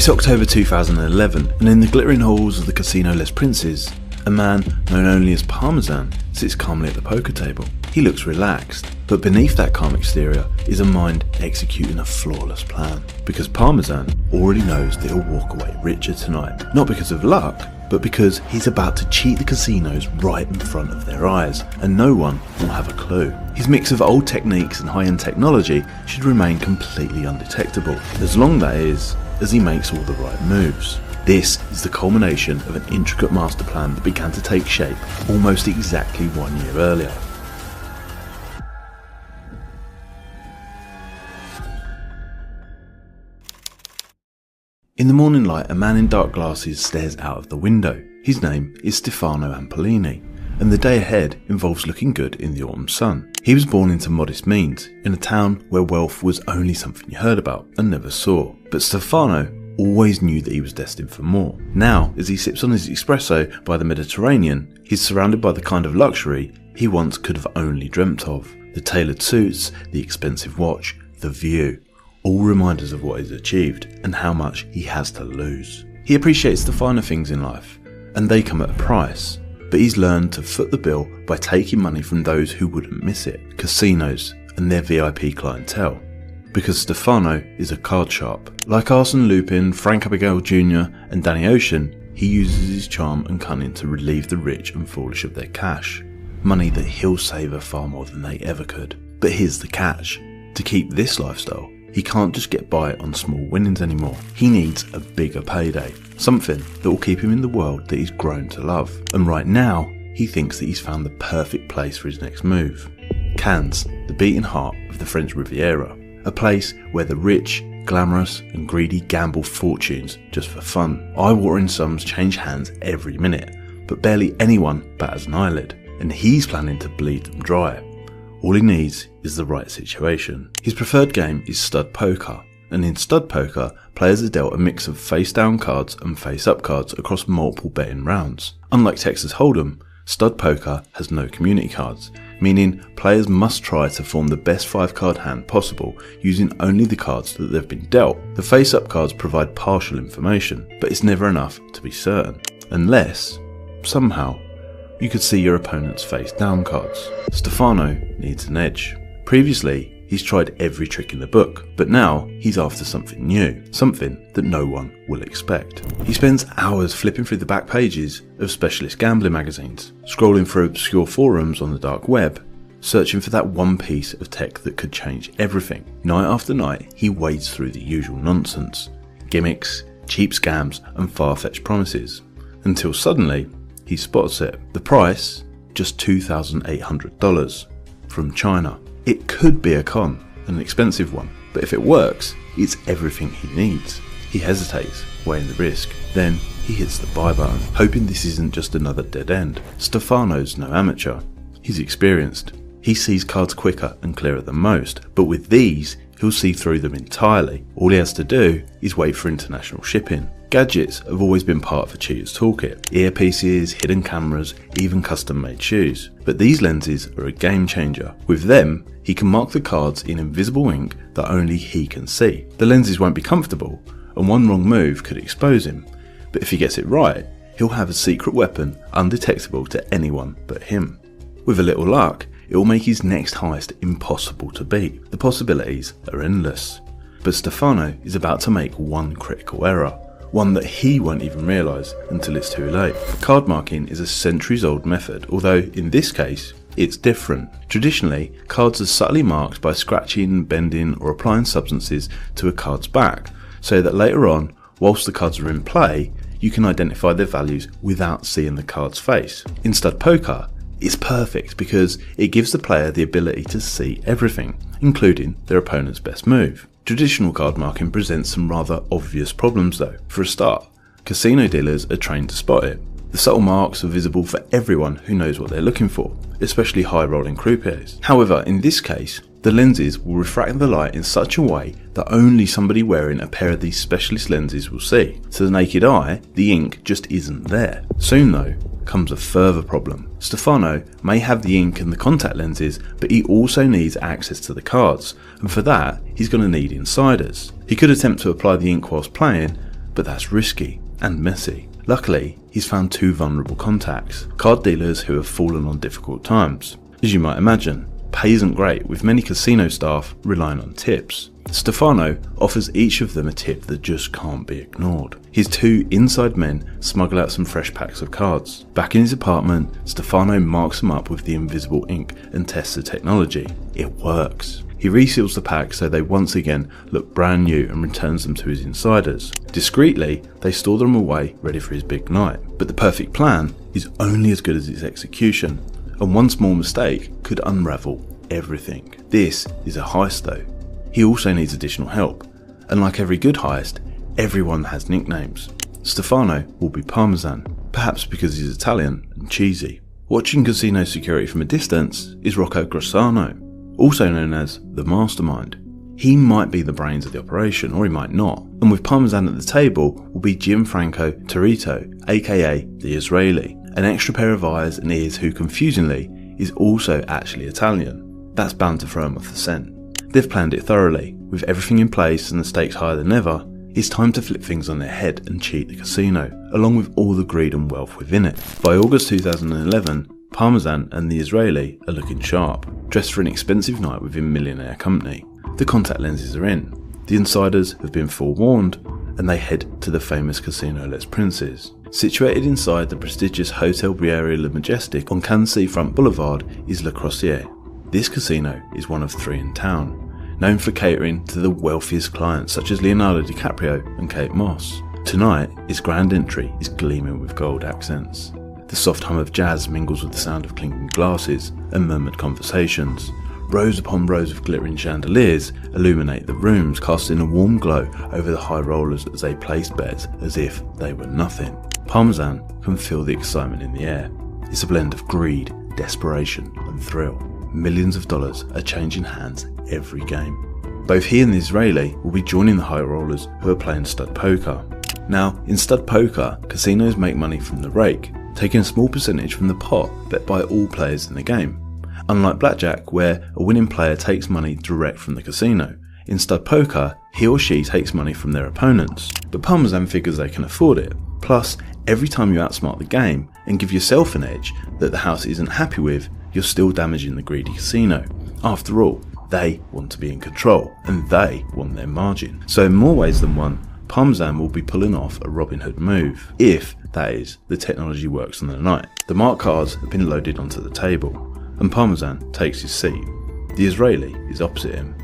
It's October 2011, and in the glittering halls of the Casino Les Princes, a man known only as Parmesan sits calmly at the poker table. He looks relaxed, but beneath that calm exterior is a mind executing a flawless plan. Because Parmesan already knows that he'll walk away richer tonight, not because of luck, but because he's about to cheat the casinos right in front of their eyes, and no one will have a clue. His mix of old techniques and high-end technology should remain completely undetectable, as long, that is, as he makes all the right moves. This is the culmination of an intricate master plan that began to take shape almost exactly 1 year earlier. In the morning light, a man in dark glasses stares out of the window. His name is Stefano Ampolini, and the day ahead involves looking good in the autumn sun. He was born into modest means, in a town where wealth was only something you heard about and never saw. But Stefano always knew that he was destined for more. Now, as he sips on his espresso by the Mediterranean, he's surrounded by the kind of luxury he once could have only dreamt of. The tailored suits, the expensive watch, the view. All reminders of what he's achieved and how much he has to lose. He appreciates the finer things in life, and they come at a price, but he's learned to foot the bill by taking money from those who wouldn't miss it, casinos and their VIP clientele. Because Stefano is a card sharp. Like Arsene Lupin, Frank Abagnale Jr. and Danny Ocean, he uses his charm and cunning to relieve the rich and foolish of their cash. Money that he'll savour far more than they ever could. But here's the catch. To keep this lifestyle, he can't just get by on small winnings anymore. He needs a bigger payday, something that will keep him in the world that he's grown to love. And right now, he thinks that he's found the perfect place for his next move. Cannes, the beating heart of the French Riviera, a place where the rich, glamorous and greedy gamble fortunes just for fun. Eye-watering sums change hands every minute, but barely anyone bats an eyelid, and he's planning to bleed them dry. All he needs is the right situation. His preferred game is stud poker, and in stud poker, players are dealt a mix of face-down cards and face-up cards across multiple betting rounds. Unlike Texas Hold'em, stud poker has no community cards, meaning players must try to form the best 5-card hand possible using only the cards that they've been dealt. The face-up cards provide partial information, but it's never enough to be certain, unless, somehow, you could see your opponent's face-down cards. Stefano needs an edge. Previously, he's tried every trick in the book, but now he's after something new, something that no one will expect. He spends hours flipping through the back pages of specialist gambling magazines, scrolling through obscure forums on the dark web, searching for that one piece of tech that could change everything. Night after night, he wades through the usual nonsense, gimmicks, cheap scams and far-fetched promises, until suddenly, he spots it. The price, just $2,800 from China. It could be a con, an expensive one, but if it works, it's everything he needs. He hesitates, weighing the risk. Then he hits the buy button, hoping this isn't just another dead end. Stefano's no amateur. He's experienced. He sees cards quicker and clearer than most, but with these, he'll see through them entirely. All he has to do is wait for international shipping. Gadgets have always been part of a cheater's toolkit. Earpieces, hidden cameras, even custom-made shoes. But these lenses are a game changer. With them, he can mark the cards in invisible ink that only he can see. The lenses won't be comfortable, and one wrong move could expose him. But if he gets it right, he'll have a secret weapon undetectable to anyone but him. With a little luck, it will make his next heist impossible to beat. The possibilities are endless. But Stefano is about to make one critical error. One that he won't even realise until it's too late. Card marking is a centuries-old method, although in this case, it's different. Traditionally, cards are subtly marked by scratching, bending or applying substances to a card's back, so that later on, whilst the cards are in play, you can identify their values without seeing the card's face. In stud poker, it's perfect because it gives the player the ability to see everything, including their opponent's best move. Traditional card marking presents some rather obvious problems though. For a start, casino dealers are trained to spot it. The subtle marks are visible for everyone who knows what they're looking for, especially high-rolling croupiers. However, in this case, the lenses will refract the light in such a way that only somebody wearing a pair of these specialist lenses will see. To the naked eye, the ink just isn't there. Soon though, comes a further problem. Stefano may have the ink and the contact lenses, but he also needs access to the cards, and for that, he's going to need insiders. He could attempt to apply the ink whilst playing, but that's risky and messy. Luckily, he's found 2 vulnerable contacts, card dealers who have fallen on difficult times. As you might imagine, pay isn't great, with many casino staff relying on tips. Stefano offers each of them a tip that just can't be ignored. His 2 inside men smuggle out some fresh packs of cards. Back in his apartment, Stefano marks them up with the invisible ink and tests the technology. It works. He reseals the packs so they once again look brand new and returns them to his insiders. Discreetly, they store them away ready for his big night. But the perfect plan is only as good as its execution, and one small mistake could unravel everything. This is a heist though. He also needs additional help, and like every good heist, everyone has nicknames. Stefano will be Parmesan, perhaps because he's Italian and cheesy. Watching casino security from a distance is Rocco Grossano, also known as the Mastermind. He might be the brains of the operation, or he might not, and with Parmesan at the table will be Gianfranco Torito, aka the Israeli, an extra pair of eyes and ears who confusingly is also actually Italian. That's bound to throw him off the scent. They've planned it thoroughly. With everything in place and the stakes higher than ever, it's time to flip things on their head and cheat the casino, along with all the greed and wealth within it. By August 2011, Parmesan and the Israeli are looking sharp, dressed for an expensive night within millionaire company. The contact lenses are in, the insiders have been forewarned, and they head to the famous casino Les Princes. Situated inside the prestigious Hotel Briere Le Majestic on Cannes Seafront Boulevard is Le Croisière. This casino is one of 3 in town, known for catering to the wealthiest clients such as Leonardo DiCaprio and Kate Moss. Tonight, its grand entry is gleaming with gold accents. The soft hum of jazz mingles with the sound of clinking glasses and murmured conversations. Rows upon rows of glittering chandeliers illuminate the rooms, casting a warm glow over the high rollers as they place bets as if they were nothing. Parmesan can feel the excitement in the air. It's a blend of greed, desperation and thrill. Millions of dollars are changing hands every game. Both he and the Israeli will be joining the high rollers who are playing stud poker. Now, in stud poker, casinos make money from the rake, taking a small percentage from the pot bet by all players in the game. Unlike blackjack, where a winning player takes money direct from the casino, in stud poker, he or she takes money from their opponents. But Parmesan figures they can afford it. Plus, every time you outsmart the game and give yourself an edge that the house isn't happy with, you're still damaging the greedy casino. After all, they want to be in control, and they want their margin. So in more ways than one, Parmesan will be pulling off a Robin Hood move, if, that is, the technology works on the night. The marked cards have been loaded onto the table, and Parmesan takes his seat. The Israeli is opposite him.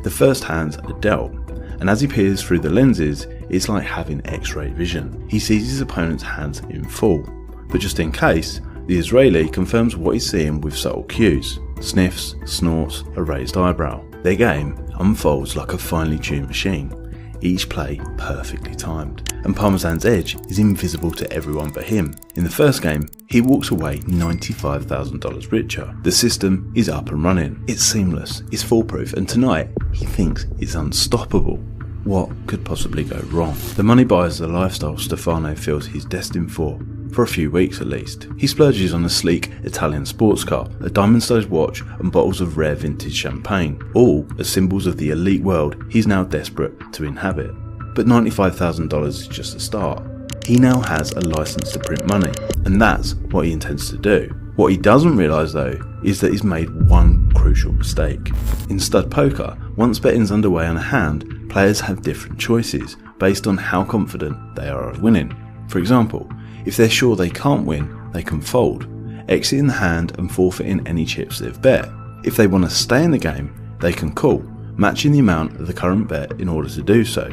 The first hands are dealt, and as he peers through the lenses, it's like having X-ray vision. He sees his opponent's hands in full, but just in case, the Israeli confirms what he's seeing with subtle cues: sniffs, snorts, a raised eyebrow. Their game unfolds like a finely tuned machine, each play perfectly timed, and Parmesan's edge is invisible to everyone but him. In the first game, he walks away $95,000 richer. The system is up and running, it's seamless, it's foolproof, and tonight he thinks it's unstoppable. What could possibly go wrong? The money buys the lifestyle Stefano feels he's destined for a few weeks at least. He splurges on a sleek Italian sports car, a diamond-sized watch and bottles of rare vintage champagne, all as symbols of the elite world he's now desperate to inhabit. But $95,000 is just a start. He now has a license to print money, and that's what he intends to do. What he doesn't realise though is that he's made one crucial mistake. In stud poker, once betting's underway on a hand, players have different choices based on how confident they are of winning. For example, if they're sure they can't win, they can fold, exiting the hand and forfeiting any chips they've bet. If they want to stay in the game, they can call, matching the amount of the current bet in order to do so.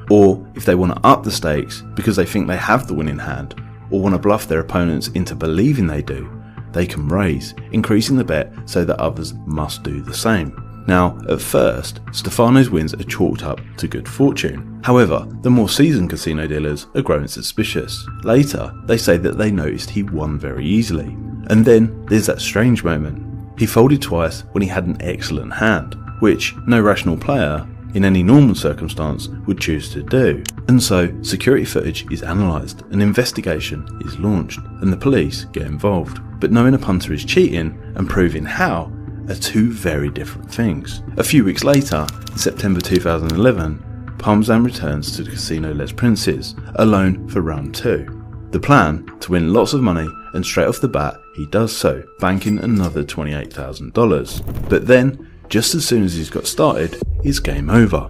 Or if they want to up the stakes because they think they have the winning hand, or want to bluff their opponents into believing they do, they can raise, increasing the bet so that others must do the same. Now, at first, Stefano's wins are chalked up to good fortune. However, the more seasoned casino dealers are growing suspicious. Later, they say that they noticed he won very easily. And then there's that strange moment. He folded twice when he had an excellent hand, which no rational player, in any normal circumstance, would choose to do. And so, security footage is analysed, an investigation is launched, and the police get involved. But knowing a punter is cheating and proving how are two very different things. A few weeks later, in September 2011, Parmesan returns to the casino Les Princes, alone for round 2. The plan? To win lots of money, and straight off the bat he does so, banking another $28,000. But then, just as soon as he's got started, it's game over.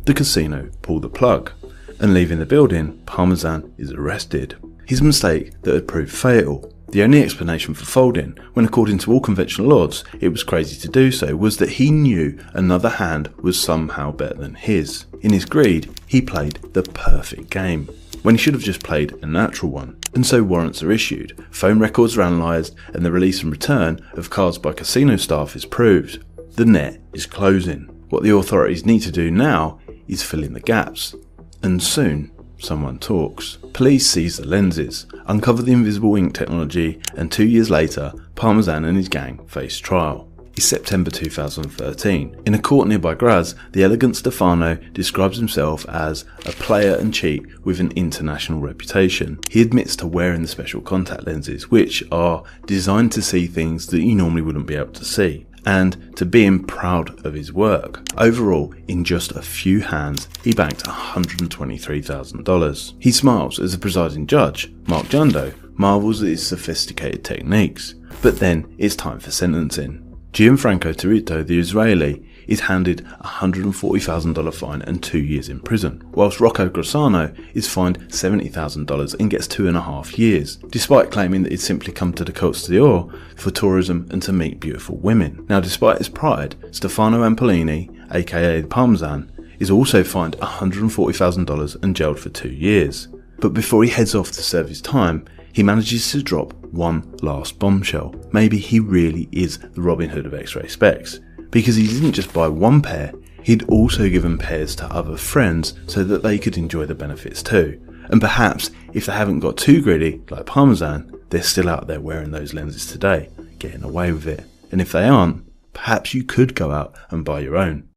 The casino pull the plug, and leaving the building, Parmesan is arrested. His mistake that had proved fatal. The only explanation for folding, when according to all conventional odds it was crazy to do so, was that he knew another hand was somehow better than his. In his greed, he played the perfect game, when he should have just played a natural one. And so warrants are issued, phone records are analysed, and the release and return of cards by casino staff is proved. The net is closing. What the authorities need to do now is fill in the gaps. And soon, someone talks. Police seize the lenses, uncover the invisible ink technology, and 2 years later, Parmesan and his gang face trial. It's September 2013. In a court nearby Graz, the elegant Stefano describes himself as a player and cheat with an international reputation. He admits to wearing the special contact lenses, which are designed to see things that you normally wouldn't be able to see, and to being proud of his work. Overall, in just a few hands, he banked $123,000. He smiles as the presiding judge, Mark Jundo, marvels at his sophisticated techniques. But then it's time for sentencing. Gianfranco Turito, the Israeli, is handed a $140,000 fine and 2 years in prison, whilst Rocco Grassano is fined $70,000 and gets 2.5 years, despite claiming that he'd simply come to the Côte d'Or for tourism and to meet beautiful women. Now, despite his pride, Stefano Ampolini, aka Parmesan, is also fined $140,000 and jailed for 2 years. But before he heads off to serve his time, he manages to drop one last bombshell. Maybe he really is the Robin Hood of X-ray specs, because he didn't just buy one pair, he'd also given pairs to other friends so that they could enjoy the benefits too. And perhaps, if they haven't got too greedy, like Parmesan, they're still out there wearing those lenses today, getting away with it. And if they aren't, perhaps you could go out and buy your own.